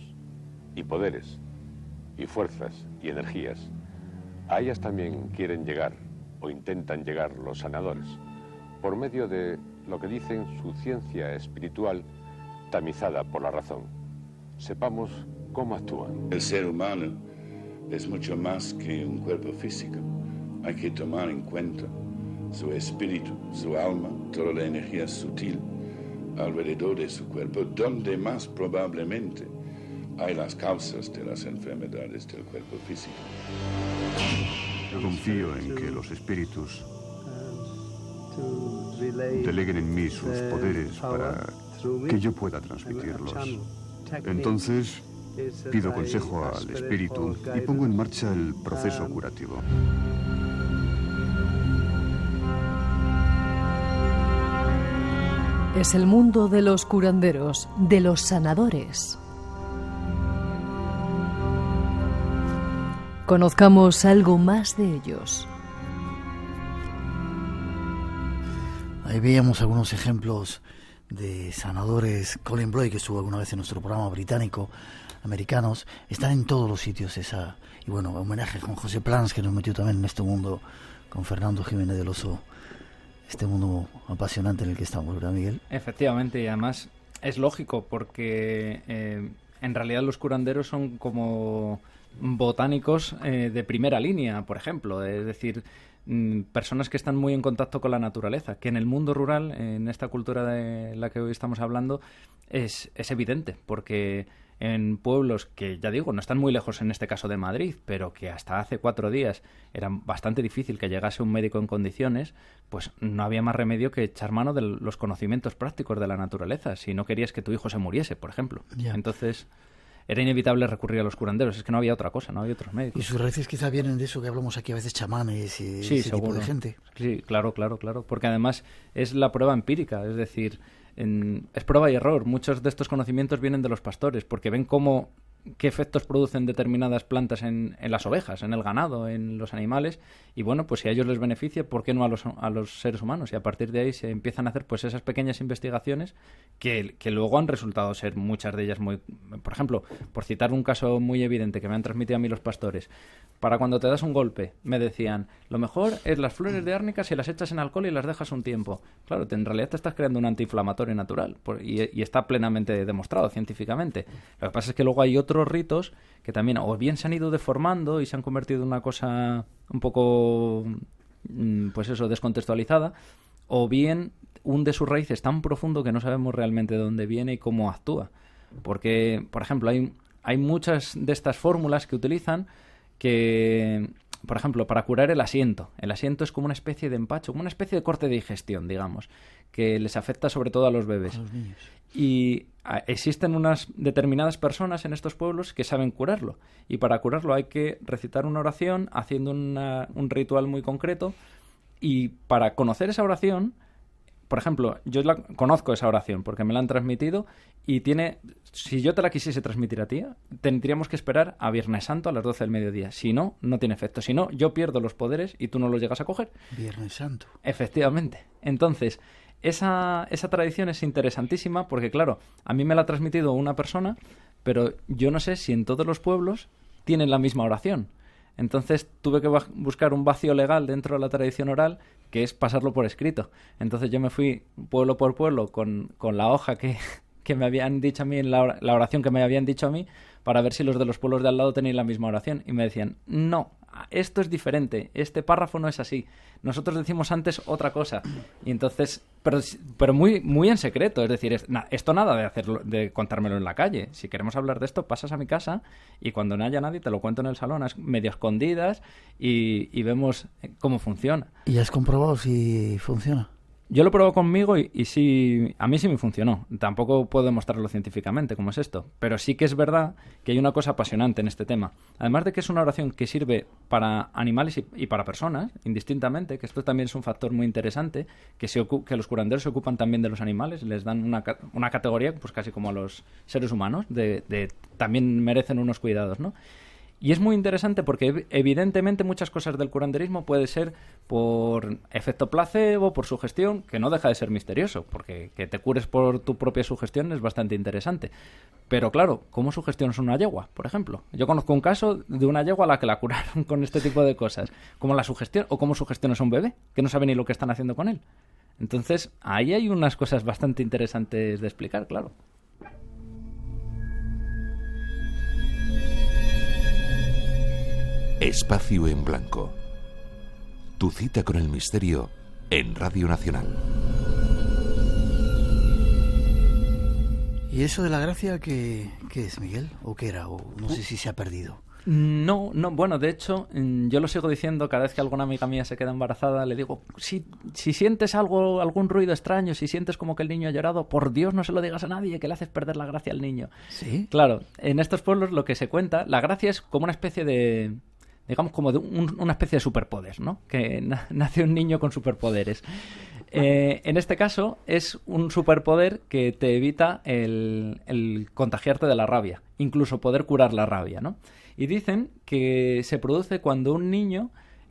y poderes, y fuerzas, y energías. A ellas también quieren llegar, o intentan llegar los sanadores, por medio de lo que dicen su ciencia espiritual tamizada por la razón. Sepamos cómo actúan. El ser humano es mucho más que un cuerpo físico. Hay que tomar en cuenta su espíritu, su alma, toda la energía sutil alrededor de su cuerpo, donde más probablemente hay las causas de las enfermedades del cuerpo físico. Confío en que los espíritus deleguen en mí sus poderes para que yo pueda transmitirlos. Entonces, pido consejo al espíritu y pongo en marcha el proceso curativo. Es el mundo de los curanderos, de los sanadores. Conozcamos algo más de ellos. Ahí veíamos algunos ejemplos de sanadores. Colin Bloy, que estuvo alguna vez en nuestro programa británico, americanos, están en todos los sitios y bueno, homenaje con José Plans, que nos metió también en este mundo, con Fernando Jiménez del Oso, este mundo apasionante en el que estamos, ¿verdad, Miguel? Efectivamente, y además es lógico, porque en realidad los curanderos son como botánicos de primera línea, por ejemplo, es decir, personas que están muy en contacto con la naturaleza, que en el mundo rural, en esta cultura de la que hoy estamos hablando, es evidente, porque en pueblos que, ya digo, no están muy lejos en este caso de Madrid, pero que hasta hace 4 días era bastante difícil que llegase un médico en condiciones, pues no había más remedio que echar mano de los conocimientos prácticos de la naturaleza, si no querías que tu hijo se muriese, por ejemplo. Ya. Entonces era inevitable recurrir a los curanderos, es que no había otra cosa, no había otros médicos. Y sus raíces quizá vienen de eso que hablamos aquí a veces, chamanes y sí, ese seguro. tipo de gente. Sí, claro, porque además es la prueba empírica, es decir, es prueba y error. Muchos de estos conocimientos vienen de los pastores, porque ven qué efectos producen determinadas plantas en las ovejas, en el ganado, en los animales, y bueno, pues si a ellos les beneficia, ¿por qué no a los seres humanos? Y a partir de ahí se empiezan a hacer pues esas pequeñas investigaciones que luego han resultado ser muchas de ellas muy... Por ejemplo, por citar un caso muy evidente que me han transmitido a mí los pastores, para cuando te das un golpe, me decían, lo mejor es las flores de árnica si las echas en alcohol y las dejas un tiempo. Claro, en realidad te estás creando un antiinflamatorio natural y está plenamente demostrado científicamente. Lo que pasa es que luego hay otros ritos que también o bien se han ido deformando y se han convertido en una cosa un poco, pues eso, descontextualizada, o bien hunde sus raíces tan profundo que no sabemos realmente de dónde viene y cómo actúa. Porque, por ejemplo, hay muchas de estas fórmulas que utilizan que, por ejemplo, para curar el asiento. El asiento es como una especie de empacho, como una especie de corte de digestión, digamos, que les afecta sobre todo a los bebés. A los niños. Y existen unas determinadas personas en estos pueblos que saben curarlo. Y para curarlo hay que recitar una oración haciendo un ritual muy concreto. Y para conocer esa oración, por ejemplo, yo conozco esa oración porque me la han transmitido y si yo te la quisiese transmitir a ti, tendríamos que esperar a Viernes Santo a las 12 del mediodía. Si no, no tiene efecto. Si no, yo pierdo los poderes y tú no los llegas a coger. Viernes Santo. Efectivamente. Entonces, esa tradición es interesantísima porque, claro, a mí me la ha transmitido una persona, pero yo no sé si en todos los pueblos tienen la misma oración. Entonces tuve que buscar un vacío legal dentro de la tradición oral, que es pasarlo por escrito. Entonces yo me fui pueblo por pueblo con la hoja que me habían dicho a mí, la oración que me habían dicho a mí, para ver si los de los pueblos de al lado tenían la misma oración. Y me decían, no, esto es diferente, este párrafo no es así. Nosotros decimos antes otra cosa. Y entonces, pero muy, muy en secreto. Es decir, esto nada de contármelo en la calle. Si queremos hablar de esto, pasas a mi casa y cuando no haya nadie te lo cuento en el salón, medio escondidas y vemos cómo funciona. ¿Y has comprobado si funciona? Yo lo he probado conmigo y sí, a mí sí me funcionó. Tampoco puedo demostrarlo científicamente cómo es esto, pero sí que es verdad que hay una cosa apasionante en este tema. Además de que es una oración que sirve para animales y para personas, indistintamente, que esto también es un factor muy interesante, que los curanderos se ocupan también de los animales, les dan una categoría, pues casi como a los seres humanos, también merecen unos cuidados, ¿no? Y es muy interesante porque evidentemente muchas cosas del curanderismo puede ser por efecto placebo, por sugestión, que no deja de ser misterioso, porque que te cures por tu propia sugestión es bastante interesante. Pero claro, ¿cómo sugestionas una yegua, por ejemplo? Yo conozco un caso de una yegua a la que la curaron con este tipo de cosas. ¿Cómo la sugestión o cómo sugestionas a un bebé que no sabe ni lo que están haciendo con él? Entonces, ahí hay unas cosas bastante interesantes de explicar, claro. Espacio en Blanco. Tu cita con el misterio en Radio Nacional. ¿Y eso de la gracia qué es, Miguel? ¿O qué era? O no sé si se ha perdido. No, bueno, de hecho, yo lo sigo diciendo cada vez que alguna amiga mía se queda embarazada, le digo, si sientes algún ruido extraño, si sientes como que el niño ha llorado, por Dios no se lo digas a nadie, que le haces perder la gracia al niño. ¿Sí? Claro, en estos pueblos lo que se cuenta, la gracia es como una especie de... digamos como de una especie de superpoder, ¿no? Que nace un niño con superpoderes. En este caso es un superpoder que te evita el contagiarte de la rabia, incluso poder curar la rabia, ¿no? Y dicen que se produce cuando un niño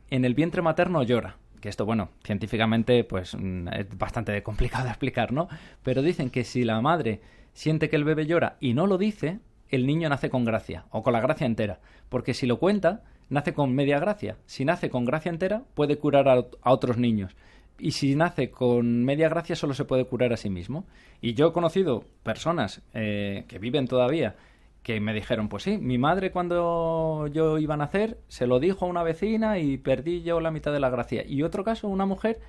en el vientre materno llora. Que esto, bueno, científicamente pues es bastante complicado de explicar, ¿no? Pero dicen que si la madre siente que el bebé llora y no lo dice, el niño nace con gracia, o con la gracia entera. Porque si lo cuenta, nace con media gracia. Si nace con gracia entera, puede curar a otros niños. Y si nace con media gracia, solo se puede curar a sí mismo. Y yo he conocido personas que viven todavía que me dijeron, pues sí, mi madre cuando yo iba a nacer se lo dijo a una vecina y perdí yo la mitad de la gracia. Y otro caso, una mujer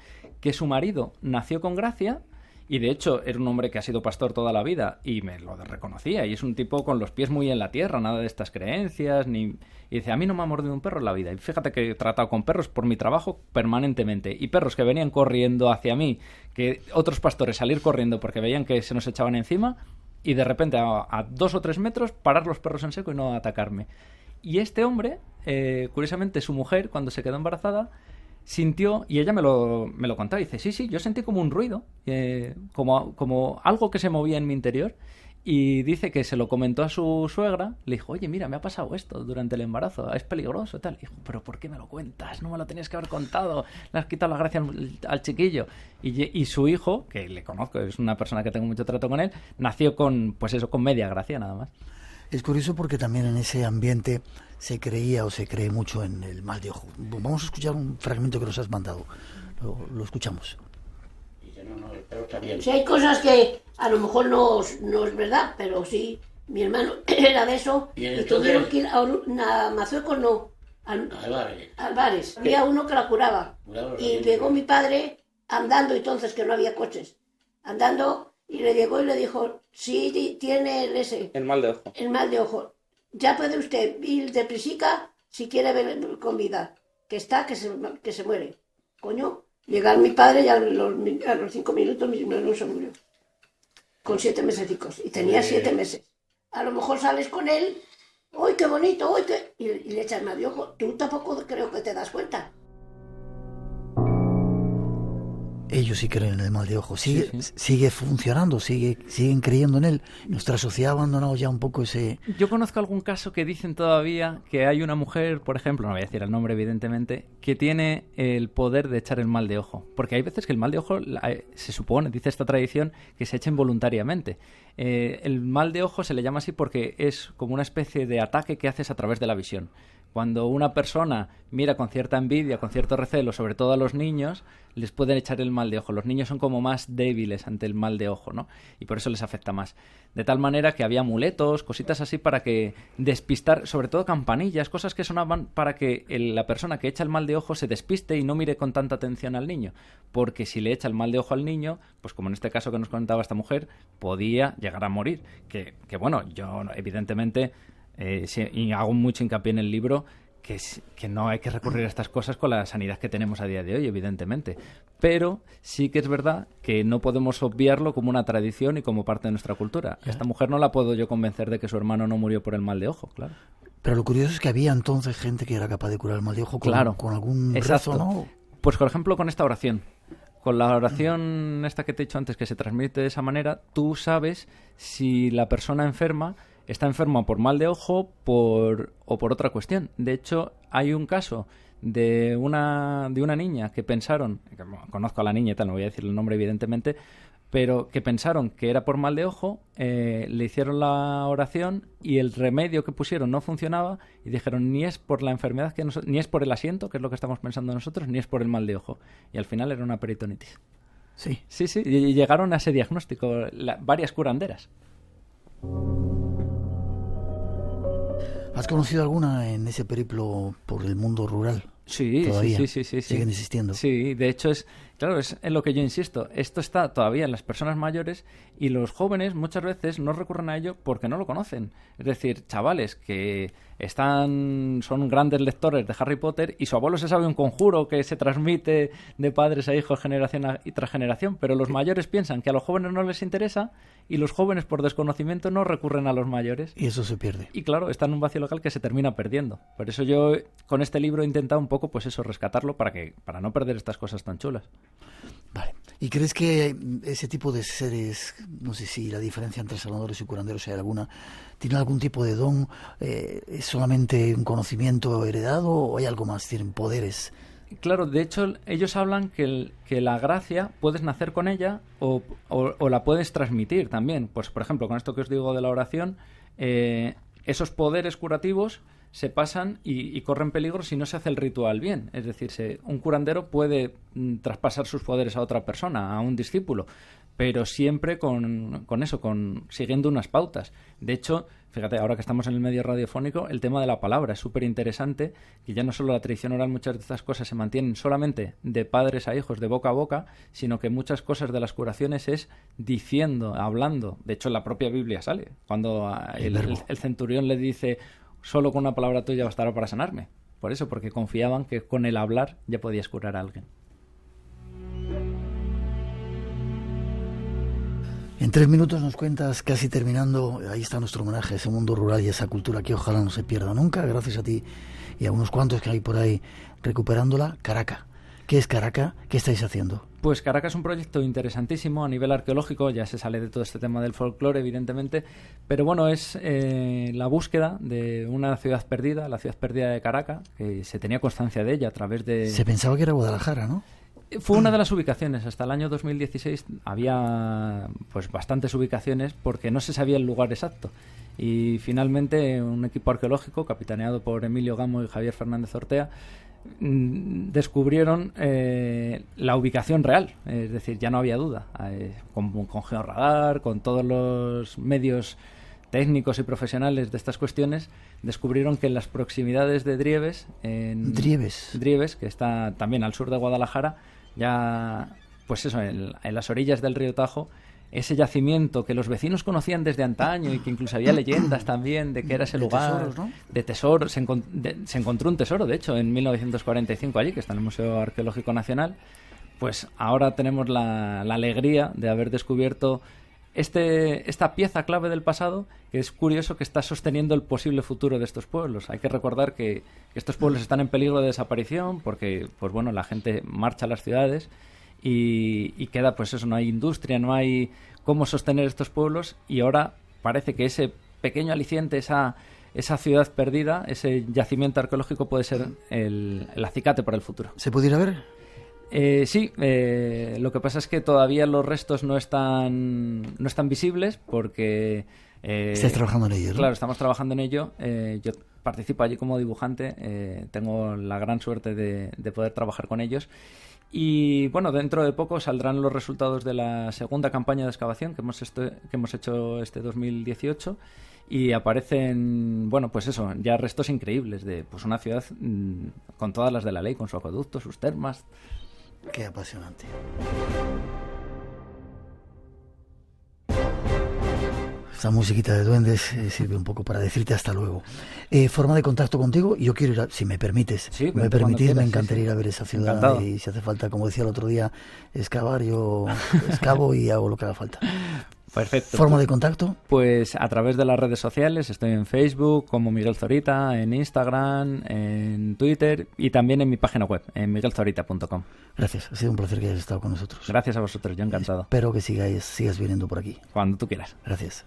que su marido nació con gracia y de hecho era un hombre que ha sido pastor toda la vida y me lo reconocía y es un tipo con los pies muy en la tierra, nada de estas creencias, y dice, a mí no me ha mordido un perro en la vida. Y fíjate que he tratado con perros por mi trabajo permanentemente y perros que venían corriendo hacia mí, que otros pastores salir corriendo porque veían que se nos echaban encima y de repente a 2 o 3 metros parar los perros en seco y no atacarme. Y este hombre, curiosamente su mujer, cuando se quedó embarazada, sintió, y ella me lo contaba, y dice, sí, yo sentí como un ruido, como algo que se movía en mi interior, y dice que se lo comentó a su suegra, le dijo, oye, mira, me ha pasado esto durante el embarazo, es peligroso, tal. Y dijo, pero ¿por qué me lo cuentas? No me lo tenías que haber contado, le has quitado la gracia al chiquillo. Y su hijo, que le conozco, es una persona que tengo mucho trato con él, nació con media gracia nada más. Es curioso porque también en ese ambiente se creía o se cree mucho en el mal de ojo. Vamos a escuchar un fragmento que nos has mandado. Lo escuchamos. Si hay cosas que a lo mejor no es verdad, pero sí, mi hermano era de eso y tuvieron que ir a Mazueco, no, Álvarez. Había uno que la curaba y llegó mi padre andando, entonces que no había coches, andando, y le llegó y le dijo, sí, tiene el mal de ojo. El mal de ojo. Ya puede usted ir deprisica si quiere ver con vida, que se muere. Coño, llegar mi padre y a los 5 minutos mi hermano se murió. Con 7 mesecicos. Y tenía 7 meses. A lo mejor sales con él, ¡uy, qué bonito! ¡Uy, qué! Y le echas mal de ojo. Tú tampoco creo que te das cuenta. Ellos sí creen en el mal de ojo. Sigue funcionando, siguen creyendo en él. Nuestra sociedad ha abandonado ya un poco ese... Yo conozco algún caso que dicen todavía que hay una mujer, por ejemplo, no voy a decir el nombre evidentemente, que tiene el poder de echar el mal de ojo. Porque hay veces que el mal de ojo, se supone, dice esta tradición, que se echa involuntariamente. El mal de ojo se le llama así porque es como una especie de ataque que haces a través de la visión. Cuando una persona mira con cierta envidia, con cierto recelo, sobre todo a los niños, les pueden echar el mal de ojo. Los niños son como más débiles ante el mal de ojo, ¿no? Y por eso les afecta más. De tal manera que había amuletos, cositas así para que despistar, sobre todo campanillas, cosas que sonaban para que la persona que echa el mal de ojo se despiste y no mire con tanta atención al niño. Porque si le echa el mal de ojo al niño, pues como en este caso que nos contaba esta mujer, podía llegar a morir. Que bueno, yo evidentemente... y hago mucho hincapié en el libro que no hay que recurrir a estas cosas con la sanidad que tenemos a día de hoy, evidentemente. Pero sí que es verdad que no podemos obviarlo como una tradición y como parte de nuestra cultura. Esta mujer no la puedo yo convencer de que su hermano no murió por el mal de ojo, claro. Pero lo curioso es que había entonces gente que era capaz de curar el mal de ojo con algún rezo, ¿no? Pues por ejemplo con esta oración. Con la oración esta que te he dicho antes, que se transmite de esa manera, tú sabes si la persona enferma está enferma por mal de ojo o por otra cuestión. De hecho, hay un caso de una niña que pensaron, conozco a la niña y tal, no voy a decir el nombre evidentemente, pero que pensaron que era por mal de ojo, le hicieron la oración y el remedio que pusieron no funcionaba y dijeron ni es por la enfermedad, ni es por el asiento, que es lo que estamos pensando nosotros, ni es por el mal de ojo. Y al final era una peritonitis. Sí. Sí, y llegaron a ese diagnóstico varias curanderas. ¿Has conocido alguna en ese periplo por el mundo rural? Sí, ¿Todavía? Sí. ¿Siguen existiendo? Sí, de hecho es en lo que yo insisto. Esto está todavía en las personas mayores y los jóvenes muchas veces no recurren a ello porque no lo conocen. Es decir, chavales que son grandes lectores de Harry Potter y su abuelo se sabe un conjuro que se transmite de padres a hijos generación tras generación, pero los mayores piensan que a los jóvenes no les interesa y los jóvenes por desconocimiento no recurren a los mayores. Y eso se pierde. Y claro, está en un vacío local que se termina perdiendo. Por eso yo con este libro he intentado un poco, pues eso, rescatarlo para no perder estas cosas tan chulas. Vale. ¿Y crees que ese tipo de seres, no sé si la diferencia entre sanadores y curanderos hay alguna, tienen algún tipo de don? ¿Es solamente un conocimiento heredado o hay algo más? ¿Tienen poderes? Claro, de hecho, ellos hablan que la gracia puedes nacer con ella o la puedes transmitir también. Pues, por ejemplo, con esto que os digo de la oración, esos poderes curativos se pasan y corren peligro si no se hace el ritual bien. Es decir, un curandero puede traspasar sus poderes a otra persona, a un discípulo, pero siempre siguiendo unas pautas. De hecho, fíjate, ahora que estamos en el medio radiofónico, el tema de la palabra es súper interesante, que ya no solo la tradición oral, muchas de estas cosas se mantienen solamente de padres a hijos, de boca a boca, sino que muchas cosas de las curaciones es diciendo, hablando. De hecho, en la propia Biblia sale, cuando el centurión le dice: solo con una palabra tuya bastará para sanarme. Por eso, porque confiaban que con el hablar ya podías curar a alguien. En 3 minutos nos cuentas, casi terminando, ahí está nuestro homenaje a ese mundo rural y esa cultura que ojalá no se pierda nunca, gracias a ti y a unos cuantos que hay por ahí recuperándola. Caraca. ¿Qué es Caraca? ¿Qué estáis haciendo? Pues Caraca es un proyecto interesantísimo a nivel arqueológico, ya se sale de todo este tema del folclore, evidentemente, pero bueno, es la búsqueda de una ciudad perdida, la ciudad perdida de Caraca, que se tenía constancia de ella a través de... Se pensaba que era Guadalajara, ¿no? Fue una de las ubicaciones. Hasta el año 2016 había pues bastantes ubicaciones porque no se sabía el lugar exacto. Y finalmente un equipo arqueológico, capitaneado por Emilio Gamo y Javier Fernández Ortea, descubrieron la ubicación real. Es decir, ya no había duda. Con georradar, con todos los medios técnicos y profesionales de estas cuestiones, descubrieron que en las proximidades de Drieves, Drieves, que está también al sur de Guadalajara, ya, pues eso, en las orillas del río Tajo, ese yacimiento que los vecinos conocían desde antaño y que incluso había leyendas también de que era ese lugar tesoros, ¿no? De tesoro, se encontró un tesoro, de hecho, en 1945 allí, que está en el Museo Arqueológico Nacional. Pues ahora tenemos la alegría de haber descubierto esta pieza clave del pasado, que es curioso que está sosteniendo el posible futuro de estos pueblos. Hay que recordar que estos pueblos están en peligro de desaparición porque, pues bueno, la gente marcha a las ciudades y queda, pues eso, no hay industria, no hay cómo sostener estos pueblos, y ahora parece que ese pequeño aliciente, esa ciudad perdida, ese yacimiento arqueológico puede ser el acicate para el futuro. ¿Se puede ir a ver? Sí, lo que pasa es que todavía los restos no están visibles porque... ¿Estáis trabajando en ello, no? Claro, estamos trabajando en ello. Yo participo allí como dibujante, tengo la gran suerte de poder trabajar con ellos. Y bueno, dentro de poco saldrán los resultados de la segunda campaña de excavación que hemos hecho este 2018, y aparecen, bueno, pues eso, ya restos increíbles de pues una ciudad con todas las de la ley, con su acueducto, sus termas. Qué apasionante. Esta musiquita de duendes sirve un poco para decirte hasta luego. Forma de contacto contigo, yo quiero ir si me permites. Sí, me permitís, me encantaría ir a ver esa ciudad. Encantado. Y si hace falta, como decía el otro día, excavar, yo excavo y hago lo que haga falta. Perfecto. ¿Forma de contacto? Pues a través de las redes sociales. Estoy en Facebook como Miguel Zorita, en Instagram, en Twitter y también en mi página web, en miguelzorita.com. Gracias, ha sido un placer que hayas estado con nosotros. Gracias a vosotros, yo encantado. Espero que sigas viniendo por aquí. Cuando tú quieras. Gracias.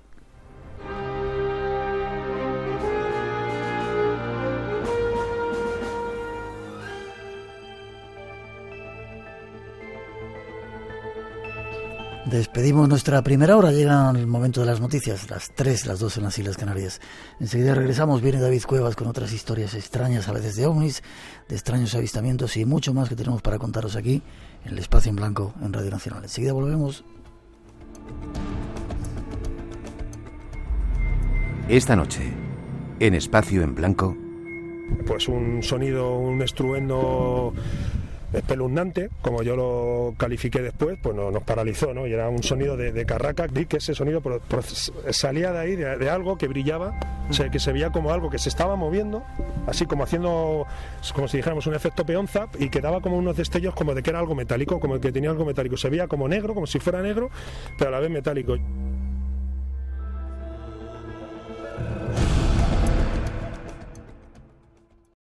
Despedimos nuestra primera hora, llega el momento de las noticias, las 3, las 2 en las Islas Canarias. Enseguida regresamos, viene David Cuevas con otras historias extrañas, a veces de ovnis, de extraños avistamientos y mucho más que tenemos para contaros aquí en el Espacio en Blanco en Radio Nacional. Enseguida volvemos. Esta noche, en Espacio en Blanco... Pues un sonido, un estruendo espeluznante, como yo lo califiqué después, pues nos paralizó, ¿no? Y era un sonido de carraca, vi que ese sonido salía de ahí, de algo que brillaba, o sea, que se veía como algo que se estaba moviendo, así como haciendo, como si dijéramos un efecto peonza, y que daba como unos destellos como de que era algo metálico, como que tenía algo metálico, se veía como negro, como si fuera negro, pero a la vez metálico.